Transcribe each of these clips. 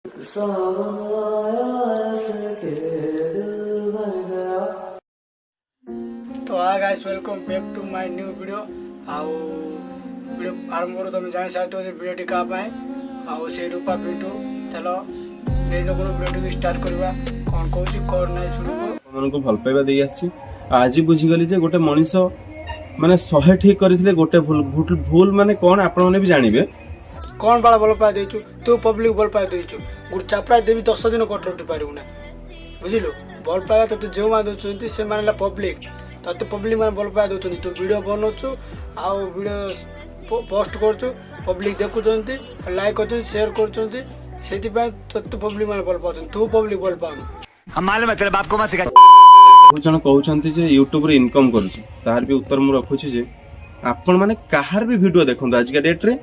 तो guys welcome back to my new video video आरंभ करो तुम जान चाहते हो वीडियो टी का पाए से रूपा पिंटू चलो वीडियो स्टार्ट करवा कौन कहूँ कौन ना शुरू मन को भल पाइबा दे आछि आज बुझीगली जे गोटे मनीष माने 100 ठीक करथिले गोटे भूल माने कौन आपण माने भी जानिबे कौन बाला भल पाए देचु तू पब्लिक भल पाए देचु गुड चापड़ा देवी 10 दिन कटरटी पारू ना बुझिलु भल पाए तो जो मान दोचंती से मानेला पब्लिक तते पब्लिक माने भल पाए दोचंती तू वीडियो बनौछु आ वीडियो पोस्ट करछु पब्लिक देखुचंती लाइक करछंती शेयर करछंती सेति पय तते पब्लिक माने भल पाछन तू पब्लिक भल पाऊ हम मालूम है तेरे बाप को मत सिखा जन कहउचंती जे YouTube रे इनकम करूची तार भी उत्तर मु रखुची जे आपण माने काहार भी वीडियो देखंतु आज का डेट रे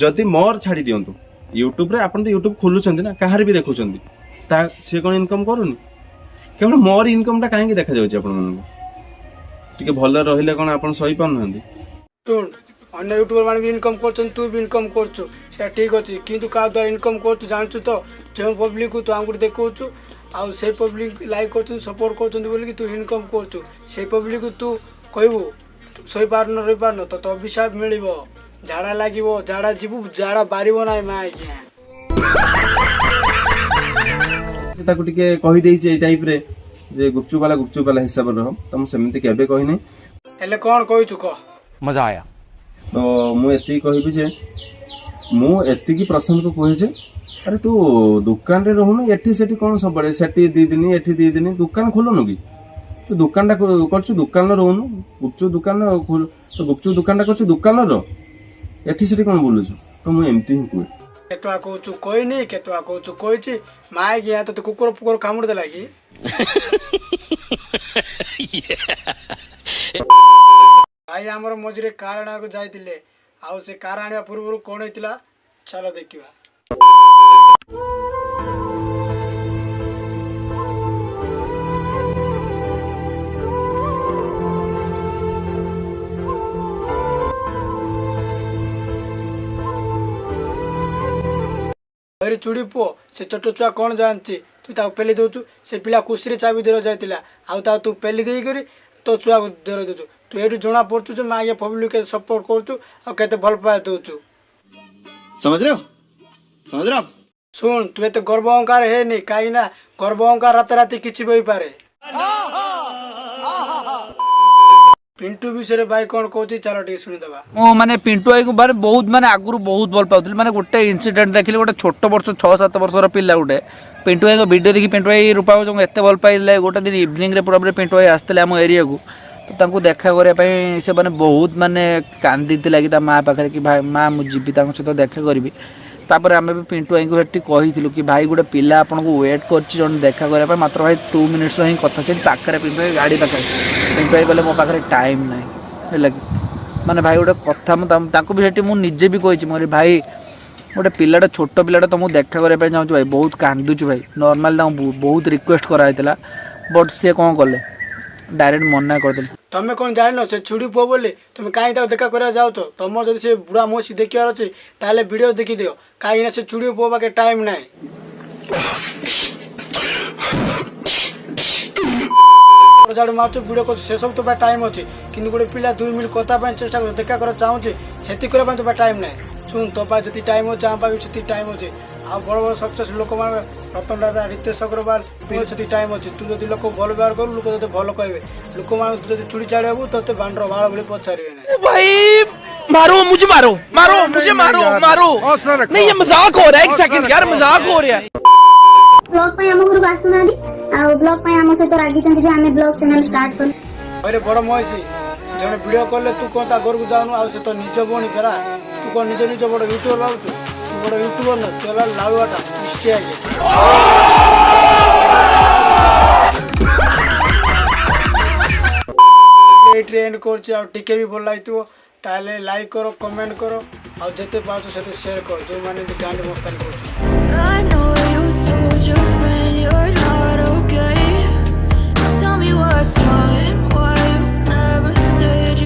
जदि मोर छाड़ी दियंतु YouTube रे आपण तो YouTube खोलुचंती ना काहार भी देखुचंती ता से कोन इनकम करूनी केवल मोर इनकम ता काहे देखा जाउची आपण मन टिके भल रहिले कोन आपण सही पान नहंदी सुन अन्य यूट्यूबर माने भी इनकम करछन तू भी इनकम करछु से ठीक अछि किंतु का द्वारा इनकम करछु जानछु तो जो पब्लिक को तू हमको देखौछु आ से पब्लिक लाइक करछन सपोर्ट करछन बोली कि तू इनकम करछु से पब्लिक को तू कहबो सही पार न रही पार न तो अभिशाप मिलिबो झाड़ा लागिबो झाड़ा जीवु झाड़ा बारिबो नाही मा आज्ञा ताको टिके कहि देई छै ए टाइप रे जे गुपचुप वाला हिसाब रह तम सेमति केबे कहि नै हेले कोन कहछु क मजा आया तो मु एति कहबी जे मु एति की प्रसन्न को कहि जे अरे तू दुकान रे रहू ना एठी सेठी कोन सब बड़े सेठी 2 दिन एठी 2 दिन दुकान खोलनु की तू दुकान टा करछु दुकान रे रहनु गुपचुप दुकान तो गुपचुप दुकान टा करछु दुकान रे एठी सेठी कोन बोलुछु तो मु एमती ही कुए केतवा कहछु कोई नहीं केतवा कहछु कोइछि माय गया तो कुकुर पुकुर कामुड़ देला की भाई हमर मजरे कारण को जाइतिले आउ से कारण पूर्व कोन हेतिला चलो देखिबा अरे चुड़ी पो से छोट छुआ कौन जानची तू ता पेली दउछु से पिला कुसरी चाबी देरो जाइतिला आउ ता तू पेली देई करी तो छुआ को देरो दउछु तू एटु जोना पड़छु जे मागे पब्लिक के सपोर्ट करछु आ केते भल पाए दउछु समझ रहे हो सुन तू एते गर्व अहंकार हे नि काई ना गर्व अहंकार रात राती किछि बई पारे पिंटू विषय भाई कौन कहती चलो ठीक सुनी दबा ओ माने पिंटू भाई को बारे बहुत माने आगुरु बहुत भल पाउथि माने गोटे इंसिडेंट देखिले गोटे छोट वर्ष 6-7 वर्षर पिला गोटे पिंटू भाई को वीडियो देखि पिंटू भाई रूपा जो एते भल पाइले गोटे दिन इवनिंग रे पूरा पिंटू भाई आस्ते हम एरिया को तो तांको देखा करे पई से माने बहुत माने कांदिति लागि ता मां पाखरे कि भाई मां मु जीबी तांको सहित देखा करबी तापर आमे भी पिंटू भाई को हेटी कहिथिलु कि भाई गोटे पिला आपन को वेट करछि जन देखा करे पई मात्र भाई 2 मिनिट्स रही कथा से पाखरे पिंटू भाई गाड़ी पाखरे पिंटू भाई बोले मो पाखरे टाइम नाही हेला माने भाई गोटे कथा तांको भी हेटी मु निजे भी कहिछि मोरे भाई गोटे पिलाटा छोट पिलाटा तुमको देखा करे पई जाउछु भाई बहुत कांदुछु भाई नॉर्मल बहुत रिक्वेस्ट करा हैतला बट से कोन करले डायरेक्ट मना कर देले तमे कोन जानो से छुड़ी पो बोले तुम काई ता देखा करे जाउ तो तुम जदी से बुढ़ा मोसी देखियार अछि ताले वीडियो देखि दियो काई ना से छुड़ी पोबा के टाइम नाही झाड़ू मारछु वीडियो को से सब तो टाइम अछि किंतु गोटे पिला 2 मिनिट कथा पय चेष्टा कर देखा कर चाहूछि सेति करे पय तो टाइम नाही सुन तो पा जति टाइम हो चाह पाबी सेति टाइम अछि आ बड़ बड़ सक्सेस लोक मान रतन दादा रितेश अग्रवाल पिलो सेति टाइम अछि तू जति लोक भल व्यवहार कर लोक जति भल कहबे लोक मान तू जति छुड़ी चाड़ेबू तते बांडर बाळ भली पछारिबे नाही ओ भाई मारो मुझे मारो नहीं ये मजाक हो रहा है एक सेकंड यार मजाक हो रहा है ब्लॉग पे हम घर आसुना दी आ ब्लॉग पे हम से तो रागी चंदी जे हमें ब्लॉग चैनल स्टार्ट कर अरे बड़ मोसी जने वीडियो करले तू कोन ता घर को जानु आ से तो निज बोनी फेरा तू कोन निज बड़ यूट्यूबर लाउछु तू बड़ यूट्यूबर न चला लाउआटा इष्टे आगे ट्रेंड करछ आ टिके भी भल लाइतो ताले लाइक करो कमेंट करो आ जते पाछो सेते शेयर करो जो माने गांड मस्तान करो I know you told your friend you're not okay. Tell me what's wrong.